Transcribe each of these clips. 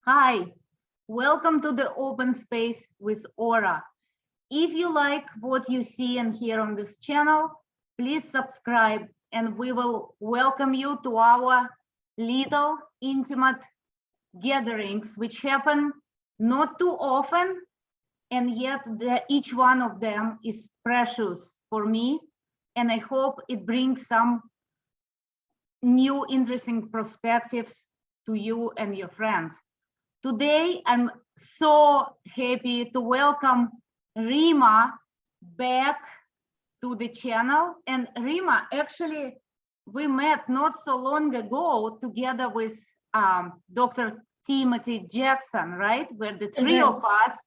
Hi, welcome to the Open Space with Aura. If you like what you see and hear on this channel, please subscribe and we will welcome you to our little intimate gatherings, which happen not too often, and yet each one of them is precious for me, and I hope it brings some new interesting perspectives to you and your friends. Today, I'm so happy to welcome Rima back to the channel. And Rima, actually, we met not so long ago together with Dr. Timothy Jackson, right? We're the three of us,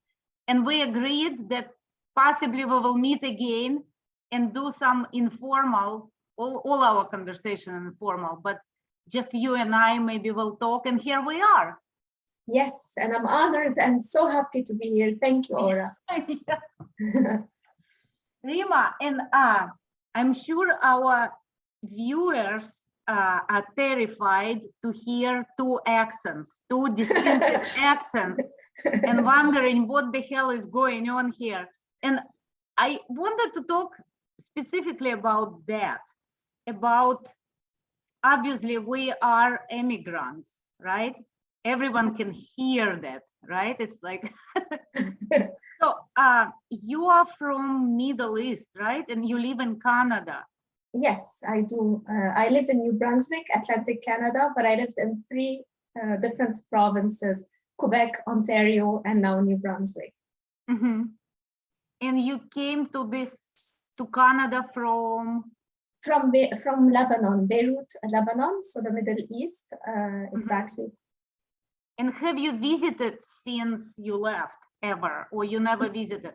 and we agreed that possibly we will meet again and do some informal, all our conversation informal, but just you and I maybe we'll talk, and here we are. Yes, and I'm honored and so happy to be here. Thank you, Aura. Rima, and I'm sure our viewers are terrified to hear two accents, two distinctive accents, and wondering what the hell is going on here. And I wanted to talk specifically about that, about obviously we are immigrants, right? Everyone can hear that, right? It's like, so you are from Middle East, right? And you live in Canada. Yes, I do. I live in New Brunswick, Atlantic Canada, but I lived in three different provinces, Quebec, Ontario, and now New Brunswick. Mm-hmm. And you came to Canada from Lebanon, Beirut, Lebanon, so the Middle East, exactly. And have you visited since you left ever, or you never visited?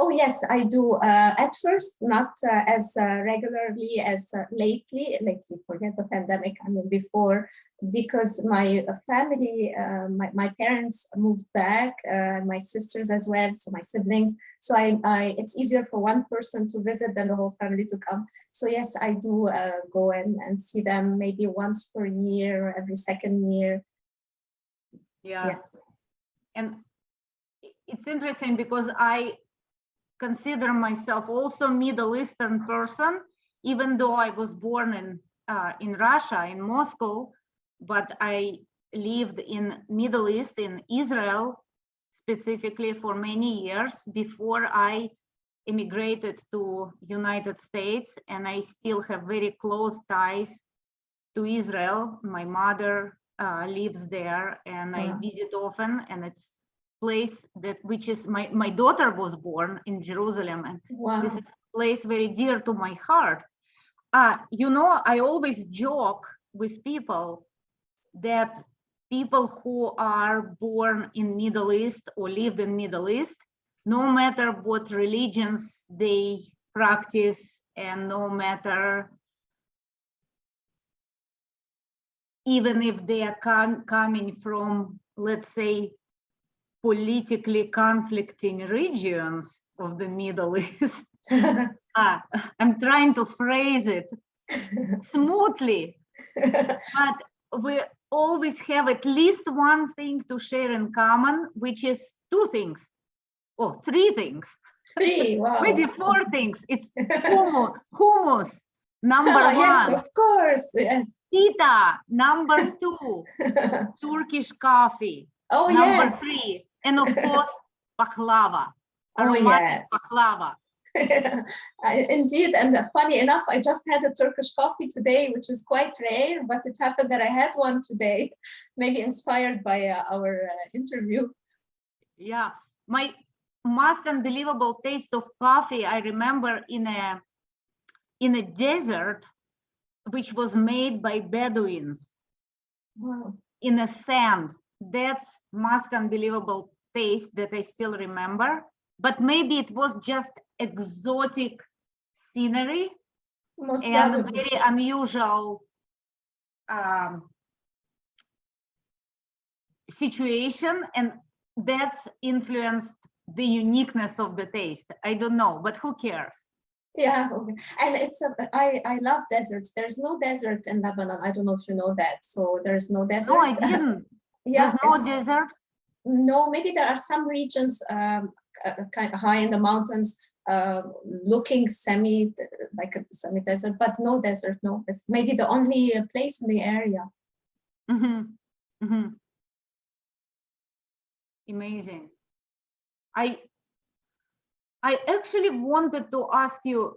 Oh, yes, I do. At first, not as regularly as lately, like you forget the pandemic, I mean, before, because my family, my parents moved back, my sisters as well, so my siblings. So it's easier for one person to visit than the whole family to come. So yes, I do go and see them maybe once per year, or every second year. Yeah. Yes. And it's interesting because I consider myself also Middle Eastern person, even though I was born in Russia, in Moscow, but I lived in Middle East, in Israel, specifically for many years before I immigrated to United States, and I still have very close ties to Israel. My mother lives there, and I visit often, and it's place that which is my daughter was born in Jerusalem, and this is a place very dear to my heart. You know, I always joke with people that people who are born in Middle East or lived in Middle East, no matter what religions they practice, and no matter even if they are coming from, let's say, politically conflicting regions of the Middle East. I'm trying to phrase it smoothly, but we always have at least one thing to share in common, which is two things, or three things. Three, wow. Maybe four things. It's hummus, number one. Yes, of course, yes. Pita, number two. Turkish coffee. Oh, number yes. three, and of course, baklava. Oh, yes. Baklava. Indeed, and funny enough, I just had a Turkish coffee today, which is quite rare, but it happened that I had one today, maybe inspired by our interview. Yeah, my most unbelievable taste of coffee, I remember in a desert, which was made by Bedouins. Wow. In a sand. That's most unbelievable taste that I still remember, but maybe it was just exotic scenery and very unusual situation, and that's influenced the uniqueness of the taste. I don't know, but who cares? Yeah, okay. And it's I love deserts. There's no desert in Lebanon. I don't know if you know that. So there's no desert. No, I didn't. Yeah, There's no desert? no, maybe there are some regions kind of high in the mountains, looking like a semi-desert, but no desert. No, it's maybe the only place in the area. Amazing. I actually wanted to ask you,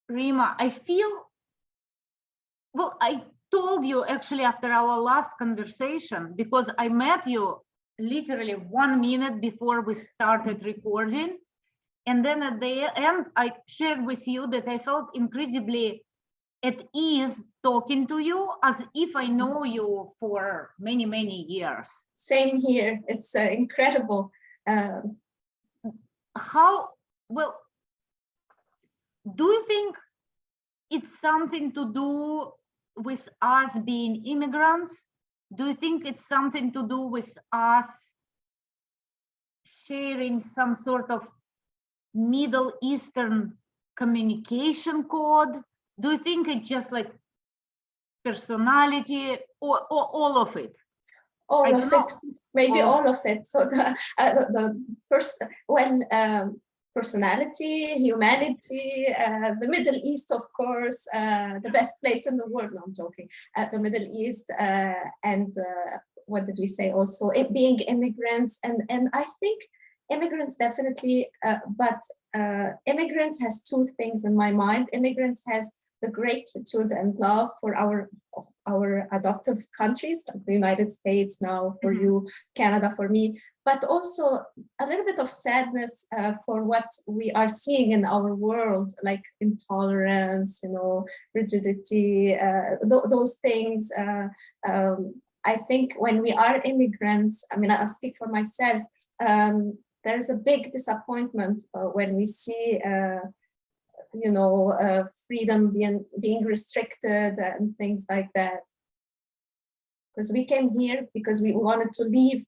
Rima, I feel, well, I told you actually after our last conversation, because I met you literally 1 minute before we started recording. And then at the end, I shared with you that I felt incredibly at ease talking to you as if I know you for many, many years. Same here. It's incredible. How, well, do you think it's something to do with us being immigrants? Do you think it's something to do with us sharing some sort of Middle Eastern communication code? Do you think it's just like personality or all of it? All of it, maybe all of it. So personality, humanity, the Middle East, of course, the best place in the world. No, I'm joking. The Middle East, and what did we say? Also, being immigrants, and I think immigrants definitely. But immigrants has two things in my mind. Immigrants has the gratitude and love for our adoptive countries, like the United States now for you, Canada for me, but also a little bit of sadness for what we are seeing in our world, like intolerance, rigidity, those things. I think when we are immigrants, I mean, I'll speak for myself, there's a big disappointment when we see freedom being restricted and things like that. Because we came here because we wanted to leave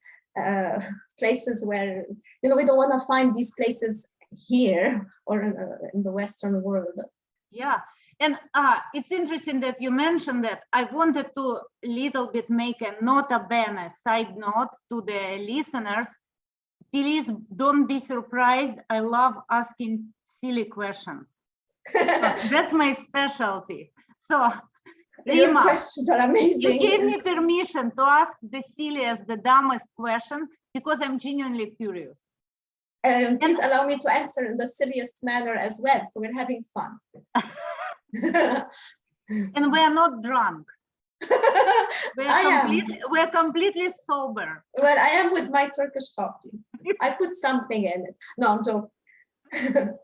places where, we don't want to find these places here or in the Western world. Yeah, and it's interesting that you mentioned that. I wanted to little bit make a nota bene side note to the listeners. Please don't be surprised. I love asking silly questions. That's my specialty. So, your Rima, questions are amazing. You gave me permission to ask the silliest, the dumbest questions because I'm genuinely curious. Please allow me to answer in the silliest manner as well. So we're having fun. And we're not drunk. We're completely sober. Well, I am with my Turkish coffee. I put something in it. No, I'm joking.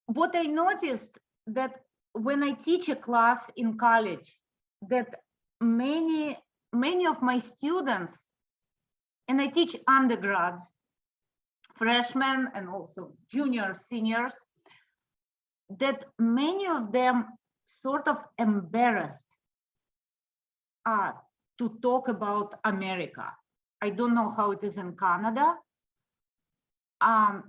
What I noticed that when I teach a class in college, that many of my students, and I teach undergrads, freshmen, and also juniors, seniors, that many of them sort of embarrassed to talk about America. I don't know how it is in Canada. And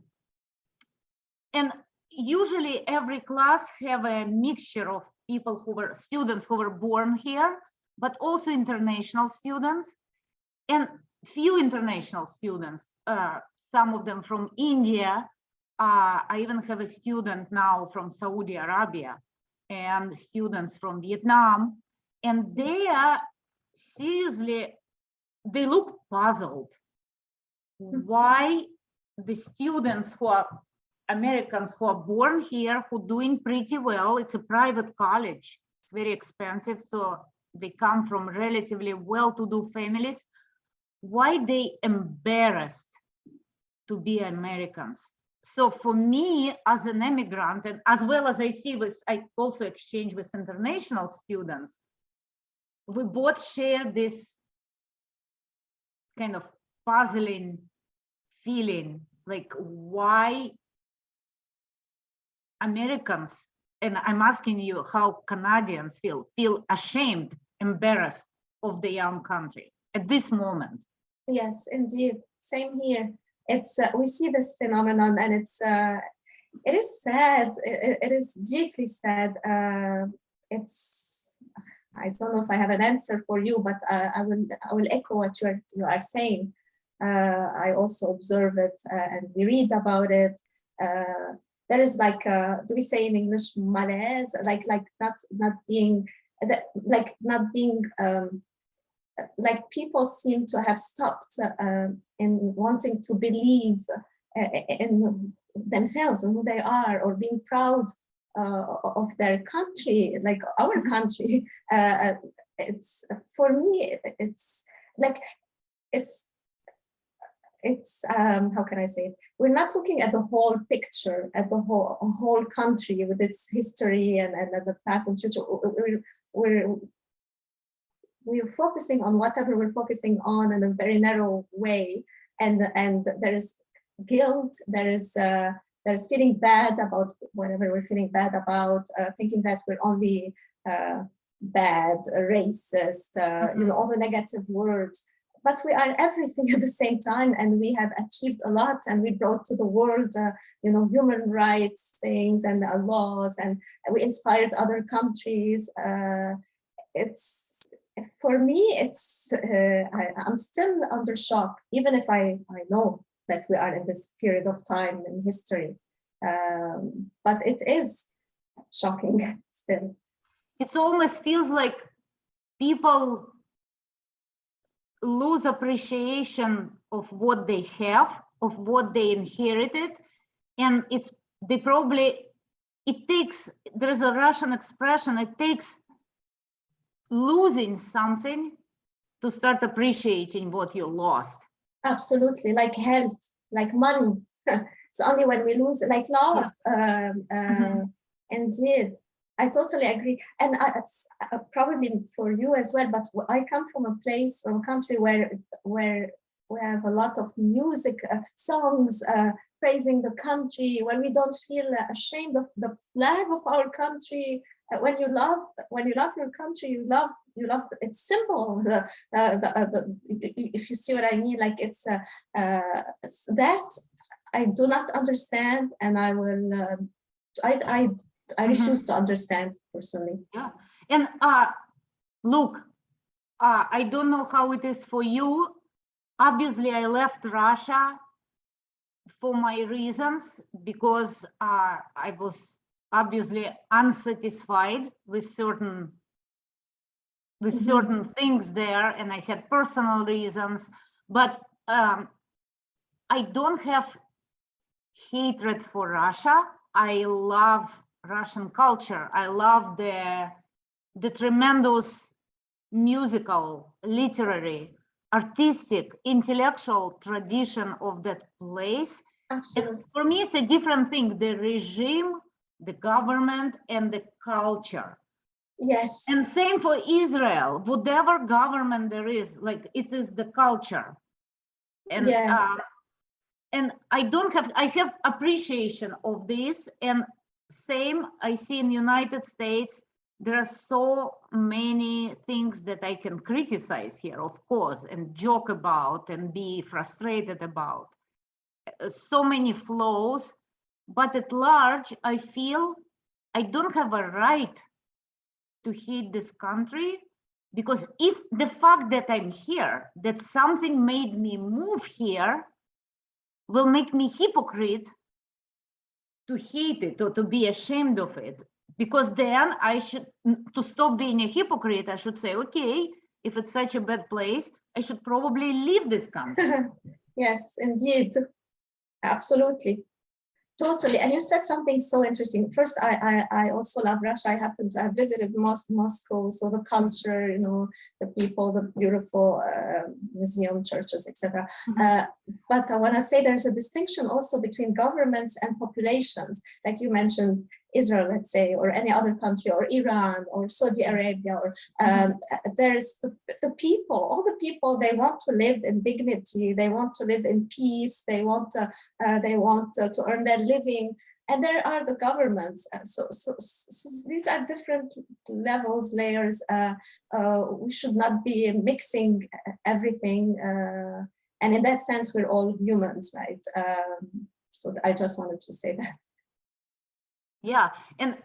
usually every class have a mixture of people students who were born here, but also international students and few international students, some of them from India. I even have a student now from Saudi Arabia and students from Vietnam, and they are seriously, they look puzzled why the students who are Americans who are born here, who doing pretty well, it's a private college, it's very expensive, so they come from relatively well-to-do families, why they embarrassed to be Americans. So for me as an immigrant, and as well as I also exchange with international students, we both share this kind of puzzling feeling, like why Americans, and I'm asking you how Canadians feel ashamed, embarrassed of their own country at this moment. Yes, indeed. Same here. It's we see this phenomenon, and it is sad. It is deeply sad. it's, I don't know if I have an answer for you, but I will echo what you are saying. I also observe it and we read about it. There is like, do we say in English, malaise, like not being, like not being, like people seem to have stopped in wanting to believe in themselves and who they are, or being proud of their country, like our country. It's, for me, it's like, it's how can I say it? We're not looking at the whole picture, at the whole country with its history and the past and future. We're focusing on whatever we're focusing on in a very narrow way, and there's guilt, there's feeling bad about whatever we're feeling bad about, thinking that we're only bad, racist, you know, all the negative words. But we are everything at the same time, and we have achieved a lot, and we brought to the world, you know, human rights things and laws, and we inspired other countries. It's, for me, it's, I'm still under shock, even if I know that we are in this period of time in history. But it is shocking still. It almost feels like people lose appreciation of what they have, of what they inherited, and they probably, it takes, there is a Russian expression, it takes losing something to start appreciating what you lost. Absolutely, like health, like money. It's only when we lose, like love. Yeah. Indeed, I totally agree. And it's probably for you as well, but I come from a place, from a country where we have a lot of music, songs, praising the country, when we don't feel ashamed of the flag of our country. When you love your country, you love its symbol. If you see what I mean, like it's that I do not understand, and I will. I refuse to understand personally. Yeah, and look, I don't know how it is for you. Obviously, I left Russia for my reasons, because I was obviously unsatisfied with certain things there, and I had personal reasons. But I don't have hatred for Russia. I love Russian culture. I love the tremendous musical, literary, artistic, intellectual tradition of that place. Absolutely. And for me, it's a different thing, the regime, the government, and the culture. Yes. And same for Israel, whatever government there is, like it is the culture. And yes. And I have appreciation of this, and same I see in United States. There are so many things that I can criticize here, of course, and joke about and be frustrated about. So many flaws, but at large, I feel I don't have a right to hate this country, because if the fact that I'm here, that something made me move here, will make me hypocrite to hate it or to be ashamed of it. Because then I should, to stop being a hypocrite, I should say, okay, if it's such a bad place, I should probably leave this country. Yes, indeed. Absolutely. Totally. And you said something so interesting. First, I also love Russia. I happen to have visited Moscow, so the culture, you know, the people, the beautiful museum, churches, etc. But I want to say there's a distinction also between governments and populations, like you mentioned Israel, let's say, or any other country, or Iran, or Saudi Arabia, or there's the people, all the people, they want to live in dignity, they want to live in peace, they want to earn their living, and there are the governments. So these are different levels, layers. We should not be mixing everything, and in that sense, we're all humans, right? So I just wanted to say that. Yeah, and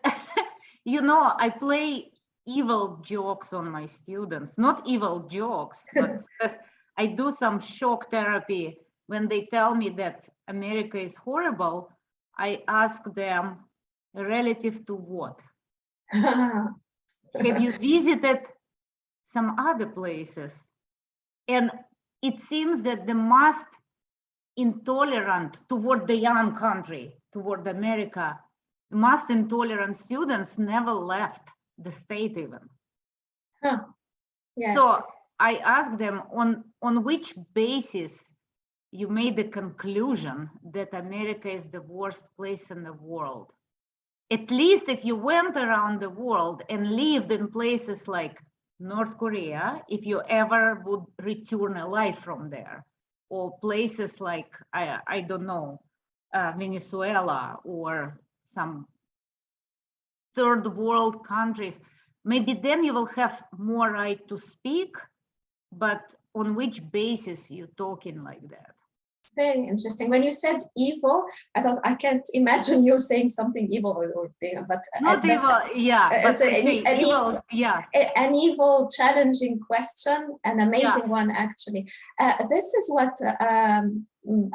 You know, I play evil jokes on my students, not evil jokes, but I do some shock therapy. When they tell me that America is horrible, I ask them, relative to what? Have you visited some other places? And it seems that the most intolerant toward the young country, toward America, most intolerant students never left the state even. Huh. Yes. So I asked them on which basis you made the conclusion that America is the worst place in the world. At least if you went around the world and lived in places like North Korea, if you ever would return alive from there, or places like, I don't know, Venezuela or some third world countries, maybe then you will have more right to speak, but on which basis you talking like that? Very interesting. When you said evil, I thought I can't imagine you saying something evil but not evil, yeah, it's an evil, challenging question, an amazing one actually. This is what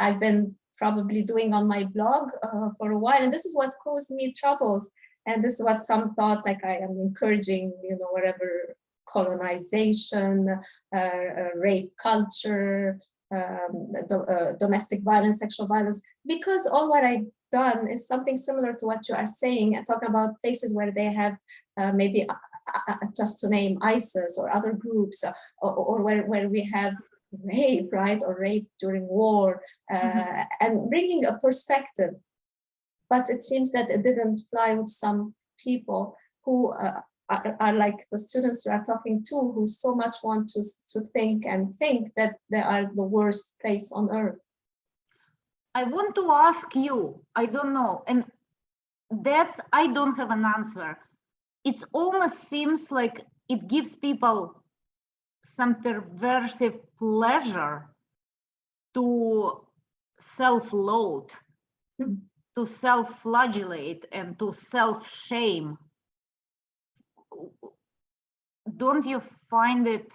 I've been probably doing on my blog for a while, and this is what caused me troubles. And this is what some thought like I am encouraging, you know, whatever colonization, rape culture, domestic violence, sexual violence, because all what I've done is something similar to what you are saying, and talk about places where they have maybe just to name ISIS or other groups, or where we have rape, right, or rape during war, and bringing a perspective. But it seems that it didn't fly with some people who are like the students you are talking to, who so much want to think that they are the worst place on earth. I want to ask you, I don't know, and I don't have an answer. It almost seems like it gives people some perversive pleasure to self-loathe, to self-flagellate, and to self-shame. Don't you find it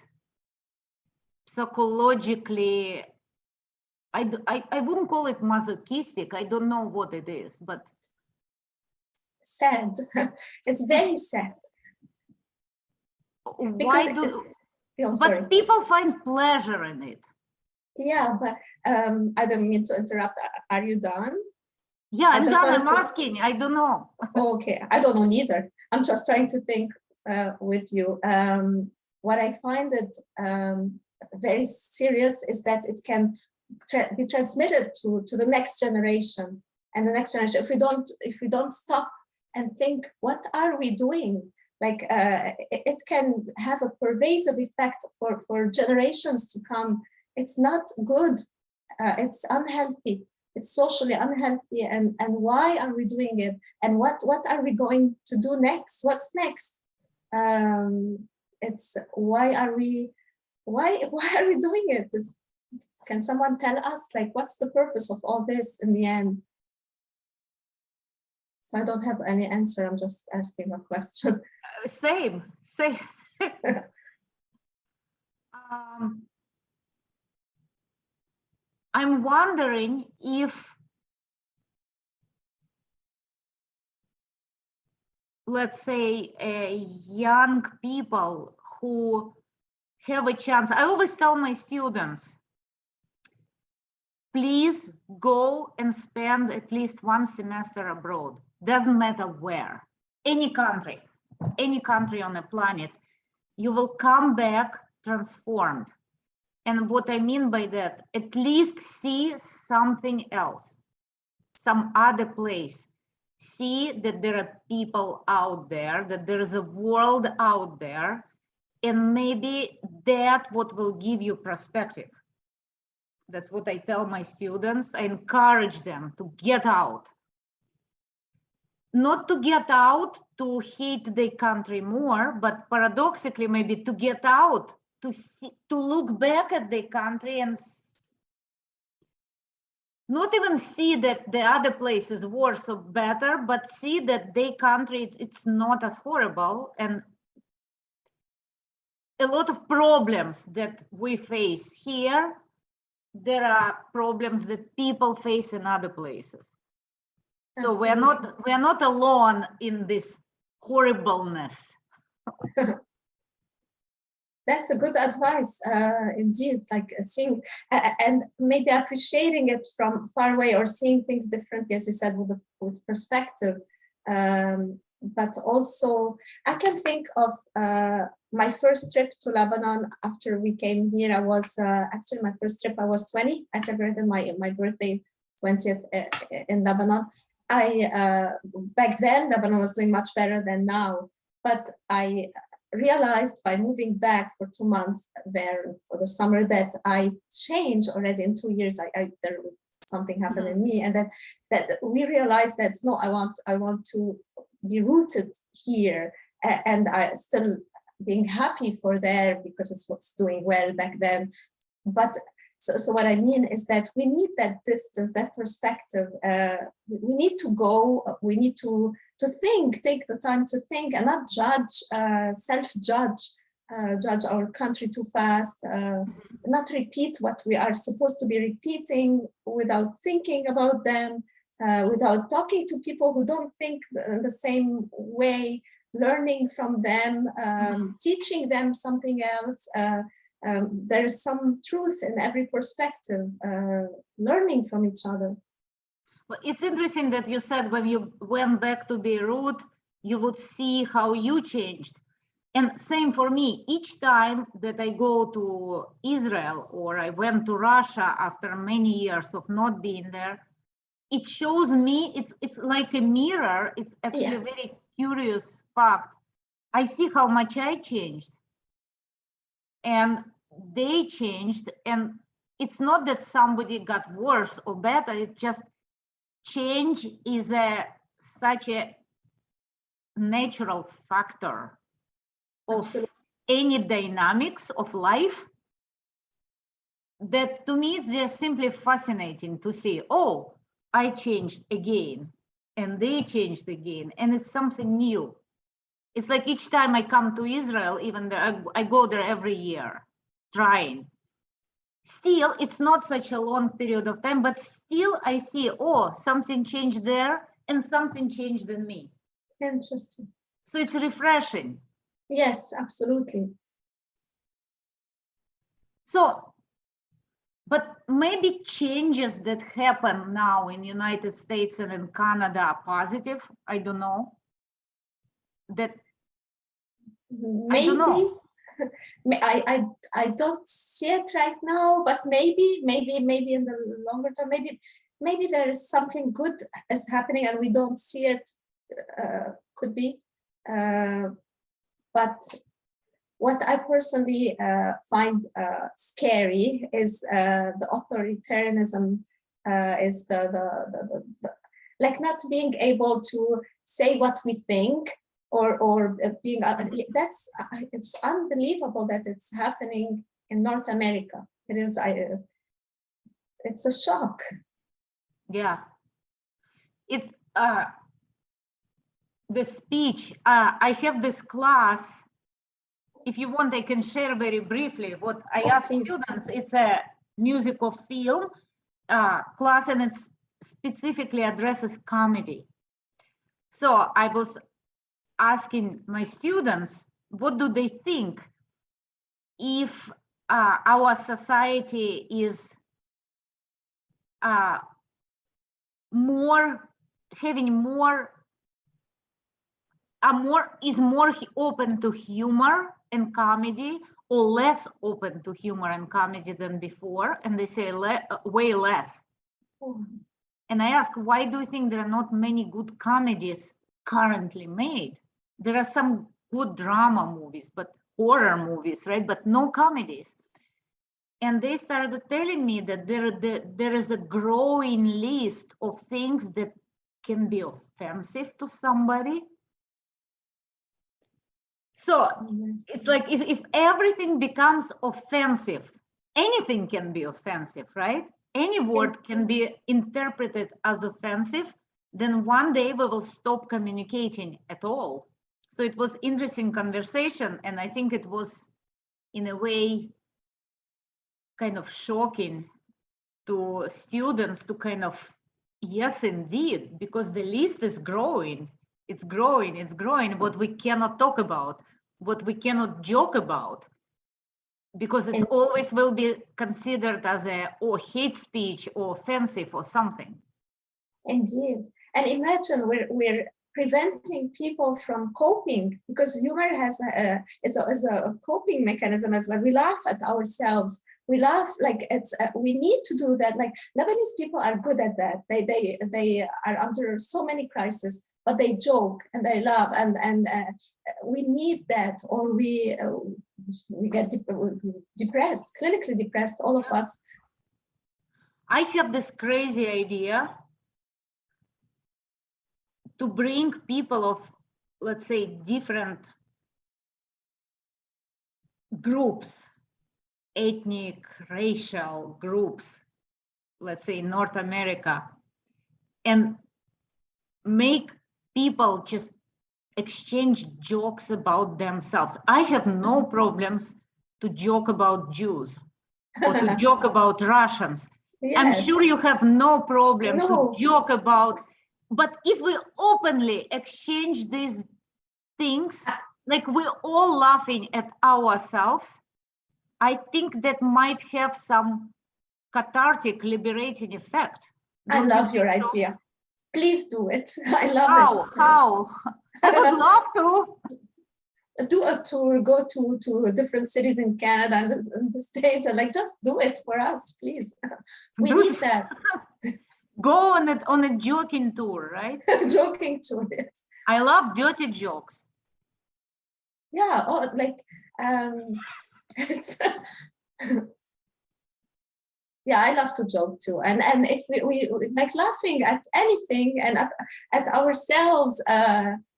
psychologically, I wouldn't call it masochistic, I don't know what it is, but sad. It's very sad. Why but people find pleasure in it. Yeah, but I don't mean to interrupt. Are you done? Yeah, I'm done. I'm asking. I don't know. Okay, I don't know neither. I'm just trying to think with you. What I find it very serious is that it can be transmitted to the next generation and the next generation. If we don't stop and think, what are we doing? Like it can have a pervasive effect for generations to come. It's not good. It's unhealthy. It's socially unhealthy. And why are we doing it? And what are we going to do next? What's next? It's why are we doing it? Can someone tell us, like, what's the purpose of all this in the end? So I don't have any answer. I'm just asking a question. Same. I'm wondering if, let's say, young people who have a chance, I always tell my students, please go and spend at least one semester abroad. Doesn't matter where, any country on the planet, you will come back transformed. And what I mean by that, at least see something else, some other place. See that there are people out there, that there is a world out there, and maybe that what will give you perspective. That's what I tell my students. I encourage them to get out. Not to get out to hate their country more, but paradoxically, maybe to get out, to look back at their country and not even see that the other place is worse or better, but see that their country, it's not as horrible, and a lot of problems that we face here, there are problems that people face in other places. So Absolutely. we're not alone in this horribleness. That's a good advice, indeed. Like seeing and maybe appreciating it from far away, or seeing things differently, as you said, with perspective. But also, I can think of my first trip to Lebanon after we came here. I was actually my first trip. I was 20. I celebrated my birthday 20th in Lebanon. Back then Lebanon was doing much better than now, but I realized by moving back for 2 months there for the summer that I changed already in 2 years. There something happened in me, and then that we realized that no, I want to be rooted here, and I still being happy for there because it's what's doing well back then. But so what I mean is that we need that distance, that perspective. We need to go. We need to think, take the time to think, and not judge, self-judge, judge our country too fast, not repeat what we are supposed to be repeating without thinking about them, without talking to people who don't think the same way, learning from them, teaching them something else. There's some truth in every perspective, learning from each other. Well, it's interesting that you said when you went back to Beirut, you would see how you changed. And same for me, each time that I go to Israel or I went to Russia after many years of not being there, it shows me, it's like a mirror. It's actually a very curious fact. I see how much I changed and they changed. And it's not that somebody got worse or better, it's just change is such a natural factor of any dynamics of life that to me is just simply fascinating to see, oh, I changed again and they changed again, and it's something new. It's like each time I come to Israel, even there, I go there every year trying. Still, it's not such a long period of time, but still I see, oh, something changed there and something changed in me. Interesting. So it's refreshing. Yes, absolutely. So, but maybe changes that happen now in United States and in Canada are positive. I don't know. That maybe. I don't know. I don't see it right now, but maybe in the longer term, maybe there is something good is happening and we don't see it. Could be, but what I personally find scary is the authoritarianism, is the like not being able to say what we think, or being it's unbelievable that it's happening in North America. It is it's a shock. Yeah, it's the speech. I have this class. If you want, I can share very briefly what I ask students. It's a musical film class, and it specifically addresses comedy. So I was asking my students, what do they think if our society is more open to humor and comedy, or less open to humor and comedy than before? And they say way less. And I ask, why do you think there are not many good comedies currently made? There are some good drama movies, but horror movies, right? But no comedies. And they started telling me that there is a growing list of things that can be offensive to somebody. So it's like if everything becomes offensive, anything can be offensive, right? any word can be interpreted as offensive, then one day we will stop communicating at all. So it was interesting conversation, and I think it was in a way kind of shocking to students to kind of, yes, indeed, because the list is growing. It's growing, it's growing. What we cannot talk about, what we cannot joke about, because it's always will be considered as a or hate speech or offensive or something. Indeed. And imagine we're preventing people from coping, because humor is a coping mechanism as well. We laugh at ourselves. We laugh, like it's we need to do that. Like Lebanese people are good at that. They are under so many crises, but they joke and they laugh, and we need that, or we get depressed, clinically depressed, all of us. I have this crazy idea to bring people of, let's say, different groups, ethnic, racial groups, let's say North America, and make people just exchange jokes about themselves. I have no problems to joke about Jews or to joke about Russians. Yes. I'm sure you have no problem to joke about, but if we openly exchange these things, like we're all laughing at ourselves, I think that might have some cathartic, liberating effect. I love your idea. Please do it. I love it. How? I would love to. Do a tour, go to different cities in Canada and the States, and like just do it for us, please. We need that. Go on a joking tour, right? Joking tour, yes. I love dirty jokes. Yeah, like it's yeah, I love to joke too, and if we like laughing at anything and at ourselves,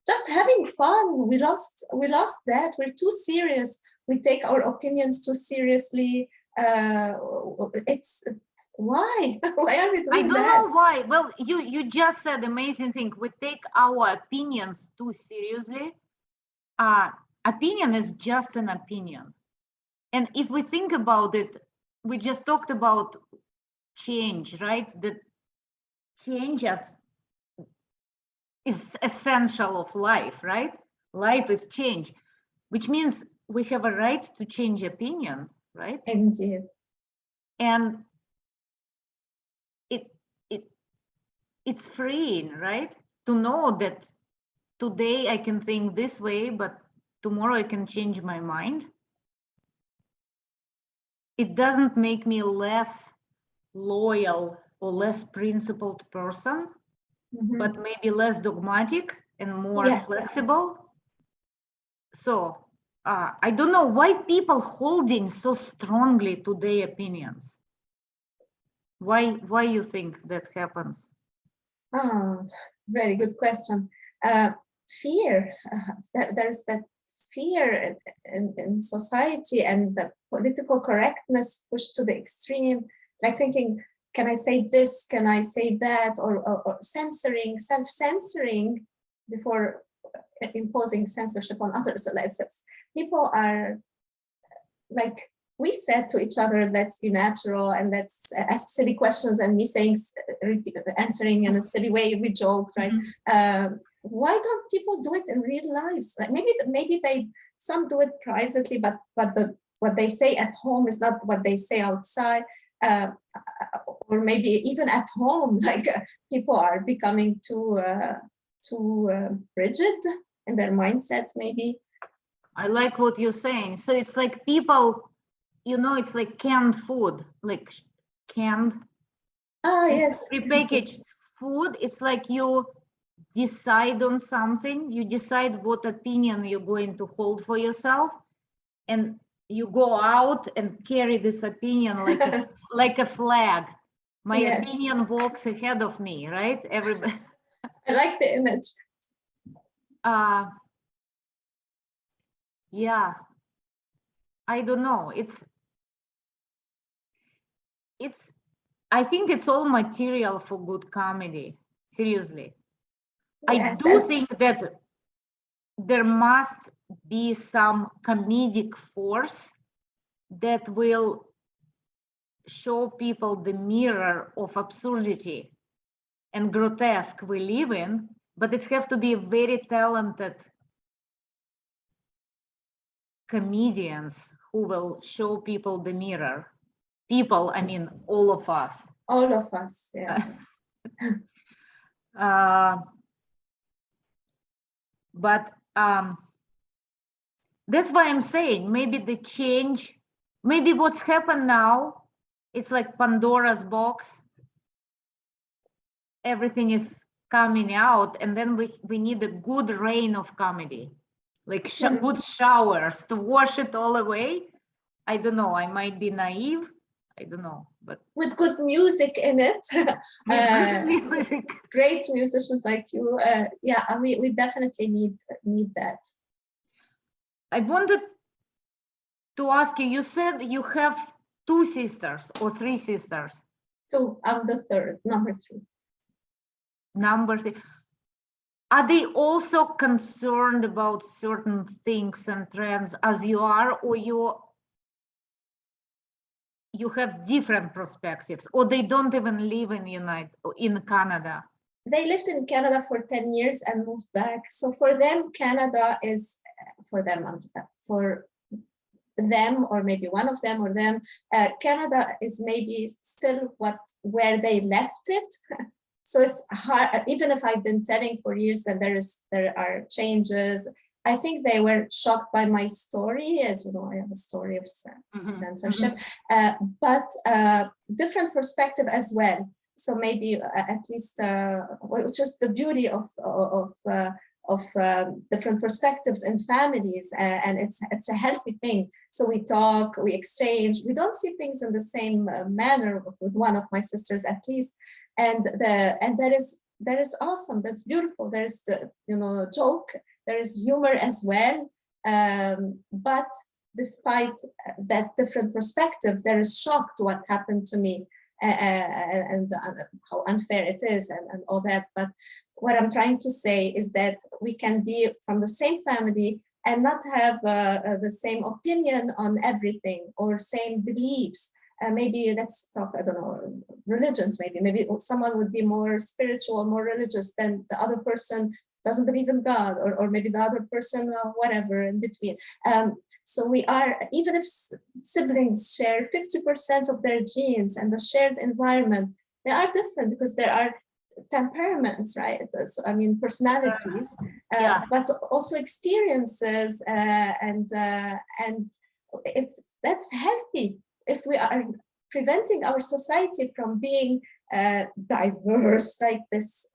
just having fun. We lost that. We're too serious. We take our opinions too seriously. It's why? Why are we doing that? I don't know why. Well, you just said amazing thing. We take our opinions too seriously. Opinion is just an opinion. And if we think about it, we just talked about change, right? That change is essential of life, right? Life is change, which means we have a right to change opinion, right? Indeed. And it's freeing, right? To know that today I can think this way, but tomorrow I can change my mind. It doesn't make me less loyal or less principled person, but maybe less dogmatic and more flexible. So I don't know why people holding so strongly to their opinions. Why you think that happens? Oh, very good question. Fear. There's that fear in society, and the political correctness pushed to the extreme, like thinking, can I say this? Can I say that? Or censoring, self-censoring before imposing censorship on others. So let's say people are like, we said to each other, let's be natural and let's ask silly questions, and me saying, answering in a silly way, we joked, right? Why don't people do it in real lives? Like maybe some do it privately, but what they say at home is not what they say outside. Or maybe even at home, like people are becoming too rigid in their mindset, maybe. I like what you're saying. So it's like people, it's like canned food, like canned. Yes. Prepackaged food. It's like you decide on something, you decide what opinion you're going to hold for yourself, and you go out and carry this opinion like a flag. My opinion walks ahead of me, right? Everybody. I like the image. Yeah, I don't know. I think it's all material for good comedy. Seriously. I Yes, do and think that there must be some comedic force that will show people the mirror of absurdity and grotesque we live in, but it has to be very talented comedians who will show people the mirror. People, I mean, all of us. all of us, yes. But that's why I'm saying maybe the change, maybe what's happened now, it's like Pandora's box. Everything is coming out, and then we need a good rain of comedy, like good showers to wash it all away. I don't know, I might be naive, I don't know, but With good music in it. with good music. Great musicians like you. Yeah, we definitely need that. I wanted to ask you, you said you have 2 sisters or 3 sisters? 2, I'm the third, number 3. Number 3. Are they also concerned about certain things and trends as you are, or you have different perspectives, or they don't even live in Canada? They lived in Canada for 10 years and moved back. So for them, Canada is, for them, or maybe one of them or them, Canada is maybe still where they left it. So it's hard, even if I've been telling for years that there are changes. I think they were shocked by my story, as you know, I have a story of censorship, but different perspective as well. So maybe at least, which is the beauty of different perspectives in families, and it's a healthy thing. So we talk, we exchange. We don't see things in the same manner with one of my sisters, at least, and that is awesome. That's beautiful. There's the joke. There is humor as well, but despite that different perspective, there is shock to what happened to me and how unfair it is and all that. But what I'm trying to say is that we can be from the same family and not have the same opinion on everything or same beliefs. Maybe let's talk, I don't know, religions, maybe someone would be more spiritual, more religious than the other person doesn't believe in God, or maybe the other person, whatever in between. So we are, even if siblings share 50% of their genes and the shared environment, they are different because there are temperaments, right? So, I mean, personalities, but also experiences, and that's healthy. If we are preventing our society from being diverse, like this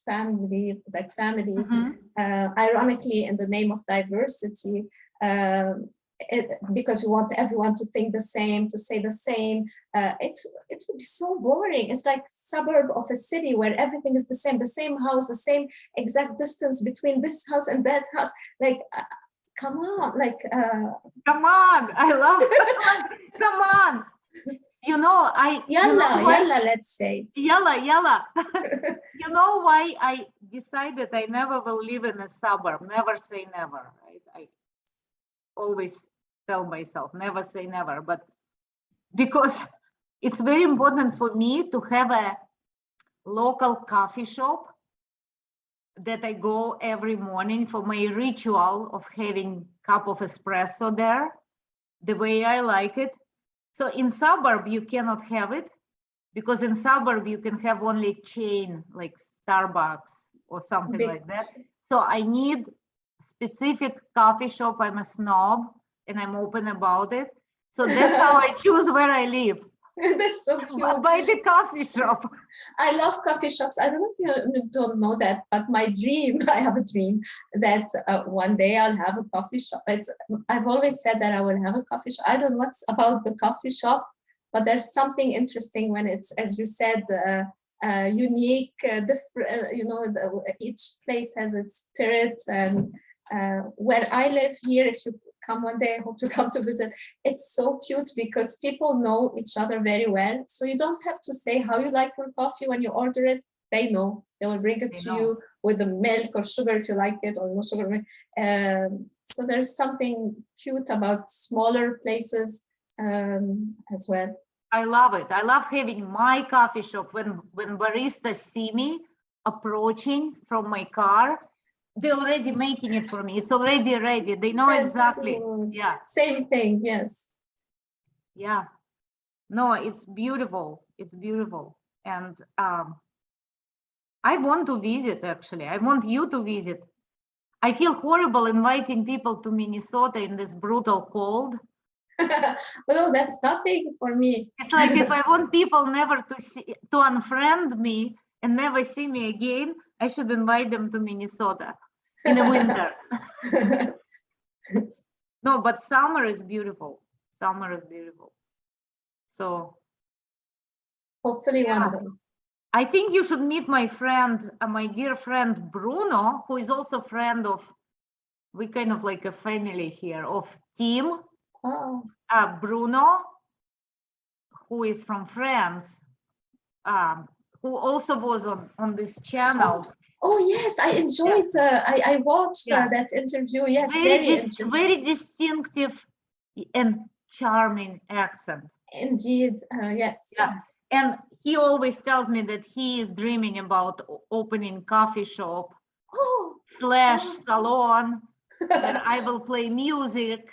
family, like families, ironically, in the name of diversity, because we want everyone to think the same, to say the same, it would be so boring. It's like suburb of a city where everything is the same house, the same exact distance between this house and that house. Like, come on, like, come on, I love it. Come on. You know, Yallah, let's say. Yallah. You know why I decided I never will live in a suburb? Never say never, right? I always tell myself, never say never, but because it's very important for me to have a local coffee shop that I go every morning for my ritual of having a cup of espresso there, the way I like it. So in suburb, you cannot have it because in suburb, you can have only chain like Starbucks or something like that. So I need specific coffee shop. I'm a snob and I'm open about it. So that's how I choose where I live. That's so cute. By the coffee shop. I love coffee shops. I don't know if you don't know that, but my dream, I have a dream that one day I'll have a coffee shop. I've always said that I will have a coffee shop. I don't know what's about the coffee shop, but there's something interesting when it's, as you said, unique, different, each place has its spirit, and Where I live here, if you come one day, I hope to come to visit, it's so cute because people know each other very well. So you don't have to say how you like your coffee when you order it. They know. They will bring it to you with the milk or sugar if you like it, or no sugar. So there's something cute about smaller places as well. I love it. I love having my coffee shop when baristas see me approaching from my car. They're already making it for me. It's already ready. They know exactly. Yeah. Same thing. Yes. Yeah. No, it's beautiful. It's beautiful. And I want to visit, actually. I want you to visit. I feel horrible inviting people to Minnesota in this brutal cold. No, that's nothing for me. It's like if I want people never to unfriend me and never see me again, I should invite them to Minnesota in the winter. No, but summer is beautiful. Summer is beautiful. So hopefully one day. I think you should meet my friend, my dear friend Bruno, who is also a friend of, we kind of like a family here, of Tim. Oh. Bruno, who is from France, who also was on this channel. Oh yes, I enjoyed. I watched that interview. Yes, very interesting. Very distinctive and charming accent. Indeed, yes. Yeah, and he always tells me that he is dreaming about opening coffee shop / salon where I will play music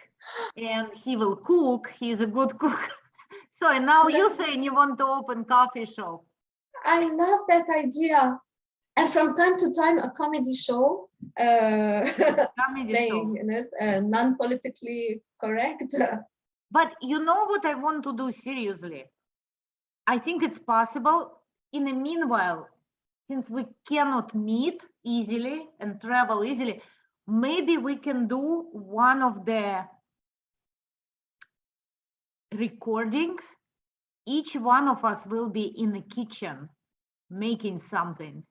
and he will cook. He's a good cook. So and now you're saying you want to open coffee shop. I love that idea. And from time to time, a comedy show, playing in it, non-politically correct. But you know what I want to do seriously? I think it's possible. In the meanwhile, since we cannot meet easily and travel easily, maybe we can do one of the recordings. Each one of us will be in the kitchen making something.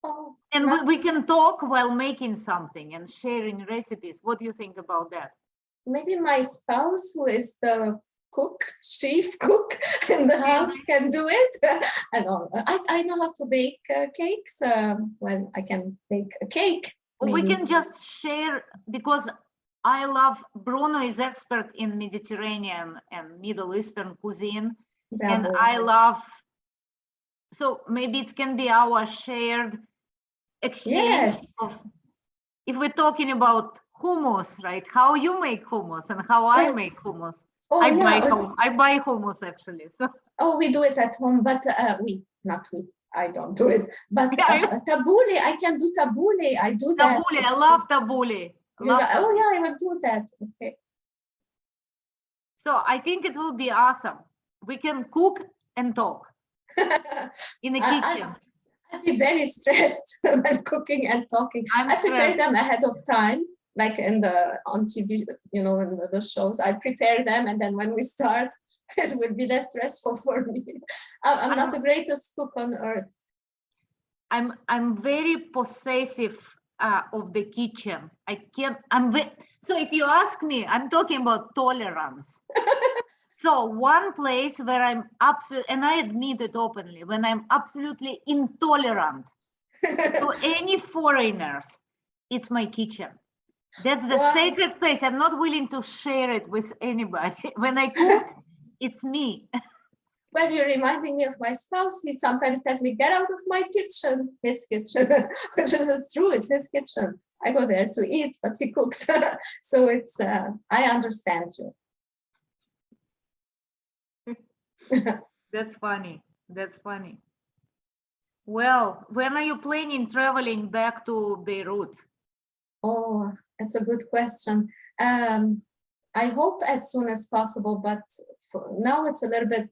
Oh, and we can talk while making something and sharing recipes. What do you think about that? Maybe my spouse, who is the cook, chief cook in the house, can do it. I know how to bake cakes. Well, I can bake a cake. We can just share, because I love, Bruno is expert in Mediterranean and Middle Eastern cuisine. And I love, so maybe it can be our shared exchange of, if we're talking about hummus, right? How you make hummus and how I make hummus. I buy hummus actually. So. Oh, we do it at home, but I don't do it. But tabbouleh, I can do tabbouleh. I do that. Tabbouleh, I love tabbouleh. Oh yeah, I will do that. Okay. So I think it will be awesome. We can cook and talk in the kitchen. I'd be very stressed when cooking and talking. I prepare them ahead of time, like on TV, in the shows. I prepare them, and then when we start, it will be less stressful for me. I'm not the greatest cook on earth. I'm very possessive of the kitchen. So if you ask me, I'm talking about tolerance. So one place where I'm absolutely, and I admit it openly, when I'm absolutely intolerant to any foreigners, it's my kitchen. That's the sacred place. I'm not willing to share it with anybody. When I cook, it's me. Well, you're reminding me of my spouse. He sometimes tells me, get out of my kitchen, his kitchen, which is true, it's his kitchen. I go there to eat, but he cooks. So it's, I understand you. That's funny. That's funny. Well, when are you planning traveling back to Beirut? Oh, that's a good question. I hope as soon as possible, but for now it's a little bit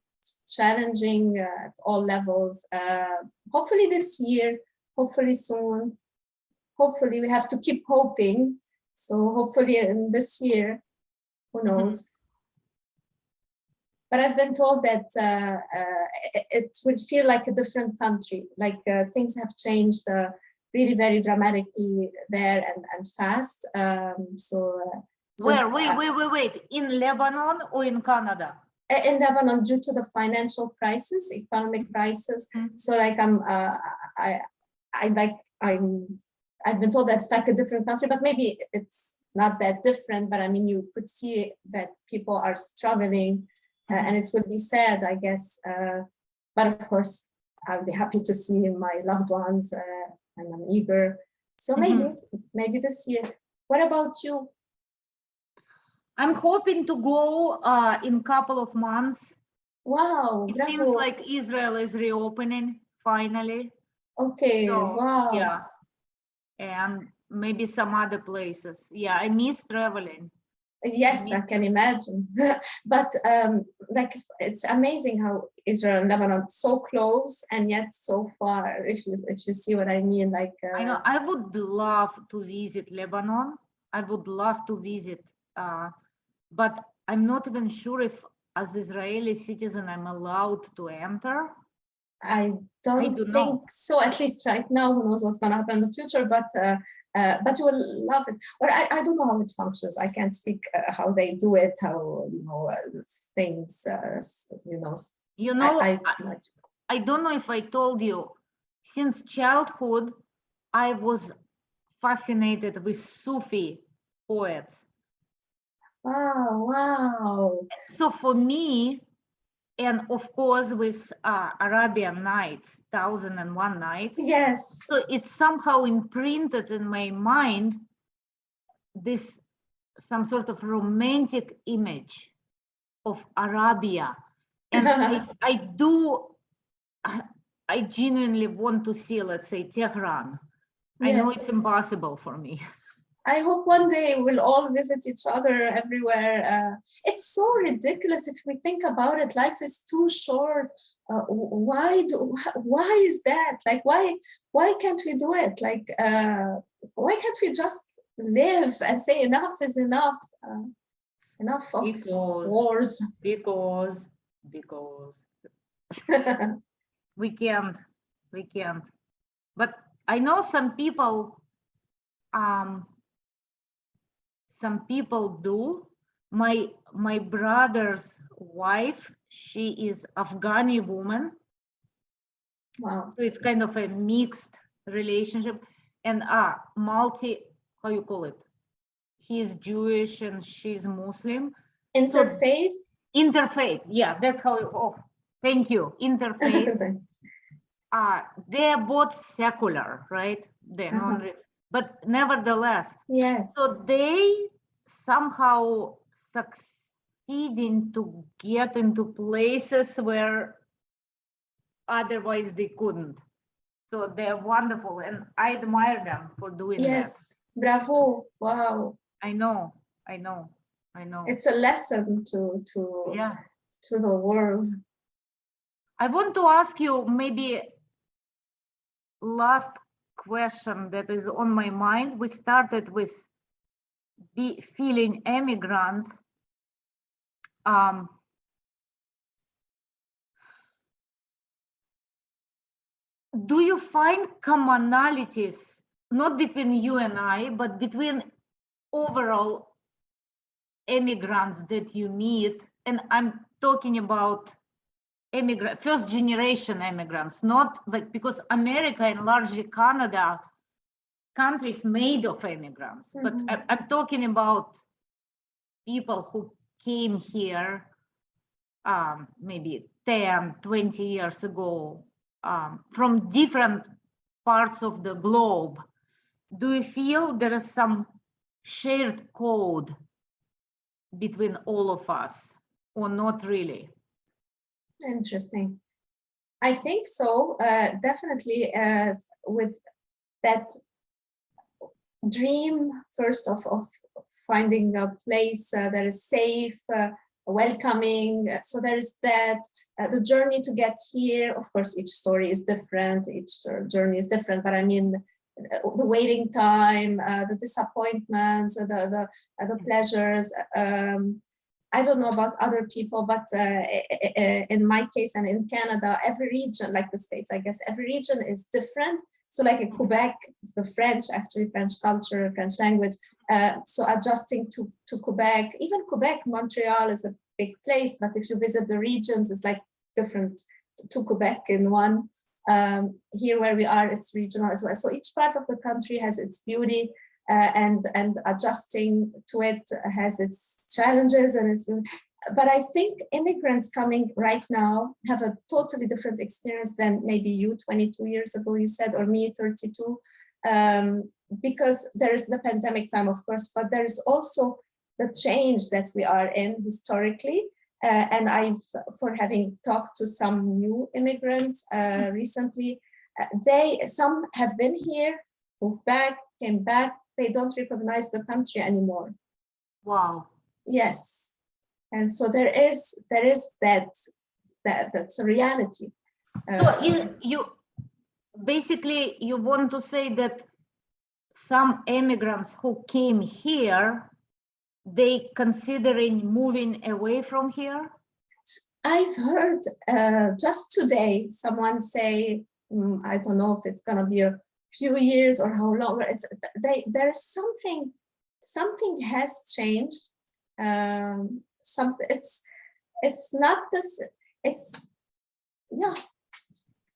challenging at all levels. Hopefully this year, hopefully soon. Hopefully we have to keep hoping. So hopefully in this year, who knows? But I've been told that it would feel like a different country, like things have changed. really very dramatically there and fast. Wait. In Lebanon or in Canada? In Lebanon, due to the financial crisis, economic crisis. So like I've been told that it's like a different country, but maybe it's not that different. But I mean, you could see that people are struggling, and it would be sad, I guess. But of course, I'll be happy to see my loved ones, and I'm eager. So maybe this year. What about you? I'm hoping to go in a couple of months. Wow, it bravo. seems like Israel is reopening finally. Okay, So, wow. yeah, and maybe some other places. Yeah, I miss traveling. Yes, I can imagine. But like it's amazing how Israel and Lebanon so close and yet so far. If you see what I mean, like I know I would love to visit Lebanon. I would love to visit, but I'm not even sure if, as Israeli citizen, I'm allowed to enter. I don't think know. so. At least right now, who knows what's going to happen in the future? But you will love it. Or I don't know how it functions. I can't speak how they do it. How things. I don't know if I told you. Since childhood, I was fascinated with Sufi poets. Wow. So for me, and of course with Arabian Nights, 1001 Nights. Yes. So it's somehow imprinted in my mind this some sort of romantic image of Arabia. And I genuinely want to see, let's say, Tehran. Yes. I know it's impossible for me. I hope one day we'll all visit each other everywhere. It's so ridiculous if we think about it. Life is too short. Why is that? Like, why can't we do it? Like, why can't we just live and say enough is enough? Enough of wars. Because we can't. But I know some people do. My brother's wife, she is Afghani woman. Wow. So it's kind of a mixed relationship, and how you call it? He's Jewish and she's Muslim. Interfaith? So, interfaith, yeah, that's how thank you. Interfaith. They're both secular, right? They're not, but nevertheless, yes. So they somehow succeeding to get into places where otherwise they couldn't. So they're wonderful, and I admire them for doing that. Yes, bravo! Wow. I know. It's a lesson to the world. I want to ask you maybe last question that is on my mind. We started with feeling emigrants. Do you find commonalities, not between you and I, but between overall immigrants that you meet? And I'm talking about first generation immigrants, not like, because America and largely Canada, countries made of immigrants, but I'm talking about people who came here maybe 10, 20 years ago from different parts of the globe. Do you feel there is some shared code between all of us, or not really? Interesting. I think so, definitely, with that dream first of finding a place that is safe, welcoming. So there is that, the journey to get here. Of course, each story is different, each journey is different, but I mean, the waiting time, the disappointments, the pleasures. I don't know about other people, but in my case and in Canada, every region, like the States, I guess every region is different. So like in Quebec, it's the French, actually French culture, French language. So adjusting to Quebec, even Quebec, Montreal is a big place, but if you visit the regions, it's like different to Quebec in one. Here where we are, it's regional as well. So each part of the country has its beauty, and adjusting to it has its challenges and its. But I think immigrants coming right now have a totally different experience than maybe you 22 years ago, you said, or me 32, because there is the pandemic time, of course, but there is also the change that we are in historically. And for having talked to some new immigrants recently, some have been here, moved back, came back, they don't recognize the country anymore. Wow. Yes. And so there is that's a reality. So you basically, you want to say that some immigrants who came here, they considering moving away from here? I've heard just today someone say, I don't know if it's gonna be a few years or how long. There's something has changed. It's not this. It's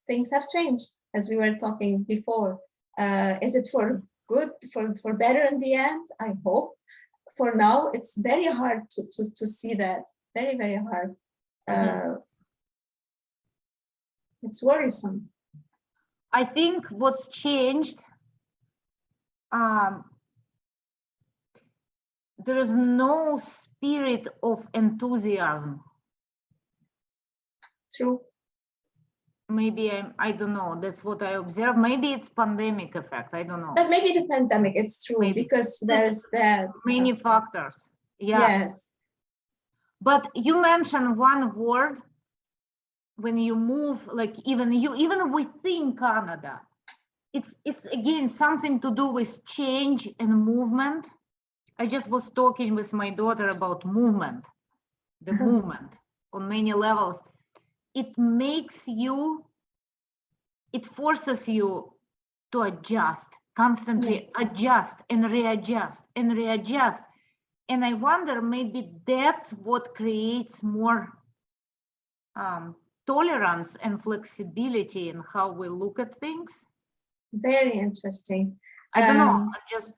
things have changed, as we were talking before. Is it for good, for better in the end? I hope. For now, it's very hard to see that. Very, very hard. It's worrisome. I think what's changed, there is no spirit of enthusiasm. True. Maybe I don't know, that's what I observe. Maybe it's pandemic effect, I don't know. But maybe the pandemic, it's true, Maybe. because there's that. Many factors, yeah. Yes. But you mentioned one word when you move, like even within Canada, it's again something to do with change and movement. I just was talking with my daughter about movement, the movement on many levels. It makes you, it forces you to adjust, constantly adjust and readjust and readjust. And I wonder, maybe that's what creates more tolerance and flexibility in how we look at things. Very interesting. I don't know, I'm just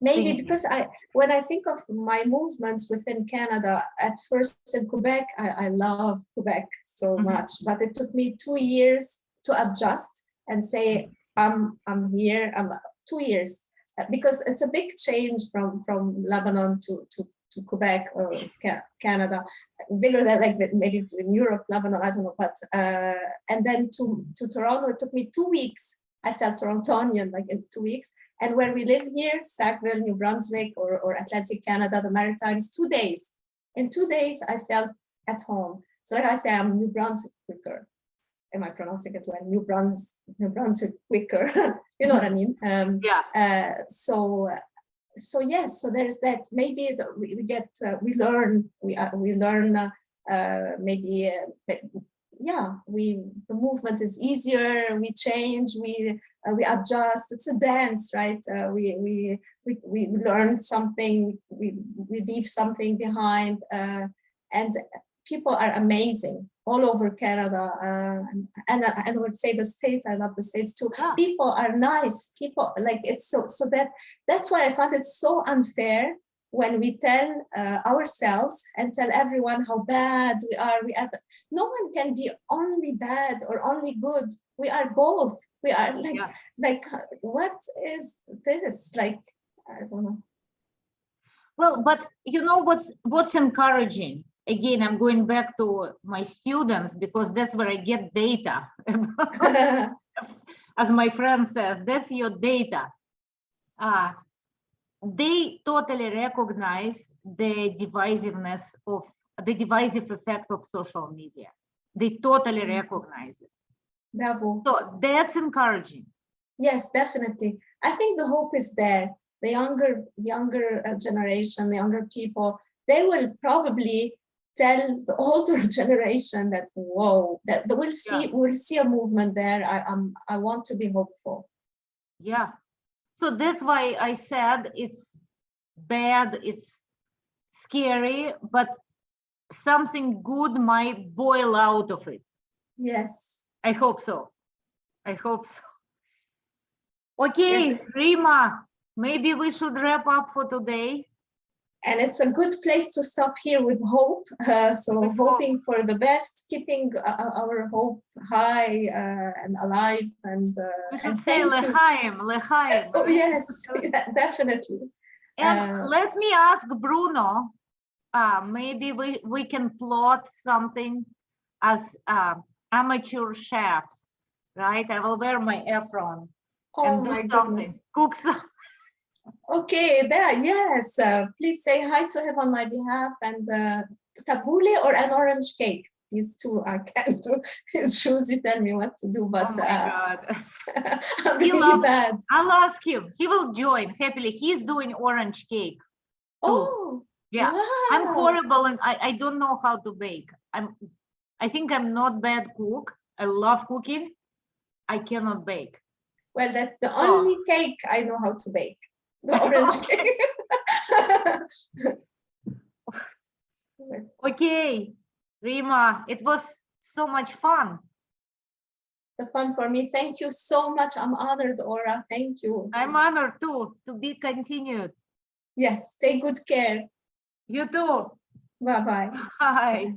maybe thinking. because when I think of my movements within Canada, at first in Quebec, I love Quebec so much, but it took me 2 years to adjust and say, I'm here, 2 years, because it's a big change from Lebanon to Quebec or Canada, bigger than like maybe in Europe, Lebanon, I don't know, but and then to Toronto, it took me 2 weeks. I felt Torontonian like in 2 weeks. And where we live here, Sackville, New Brunswick, or Atlantic Canada, the Maritimes, 2 days. In 2 days, I felt at home. So like I say, I'm New Brunswicker. Am I pronouncing it well? New Brunswicker. You know what I mean? So yes, so there's that. Maybe we learn maybe the movement is easier. We change. We adjust. It's a dance, right? We learn something. We leave something behind, and people are amazing all over Canada, and I would say the States. I love the States too. Yeah. People are nice. People like it's so that's why I find it so unfair when we tell ourselves and tell everyone how bad we are. No one can be only bad or only good. We are both. We are like what is this? Like, I don't know. Well, but you know what's encouraging? Again, I'm going back to my students because that's where I get data. As my friend says, that's your data. They totally recognize the divisiveness of the divisive effect of social media. They totally recognize it. Bravo. So that's encouraging. Yes, definitely. I think the hope is there. The younger generation, the younger people, they will probably tell the older generation that we'll see a movement there. I want to be hopeful. Yeah. So that's why I said it's bad, it's scary, but something good might boil out of it. Yes. I hope so. I hope so. Yes. Okay, Rima, maybe we should wrap up for today. And it's a good place to stop here with hope. So With hoping hope. for the best, keeping our hope high and alive. And We should say thank you. Lechaim, Lechaim. Oh, yes, yeah, definitely. And let me ask Bruno, maybe we can plot something as amateur chefs, right? I will wear my apron and do my something, goodness. cook some. Okay, there, yes. Please say hi to him on my behalf, and tabbouleh or an orange cake. These two I can do. You choose, you tell me what to do, but Oh my God. I'm really bad. I'll ask him. He will join happily. He's doing orange cake. Oh, yeah. wow. I'm horrible and I don't know how to bake. I think I'm not bad cook. I love cooking. I cannot bake. Well, that's the only cake I know how to bake. The orange cake. Okay, Rima, it was so much fun. The fun for me. Thank you so much. I'm honored, Ora. Thank you. I'm honored too, to be continued. Yes, take good care. You too. Bye-bye. Bye.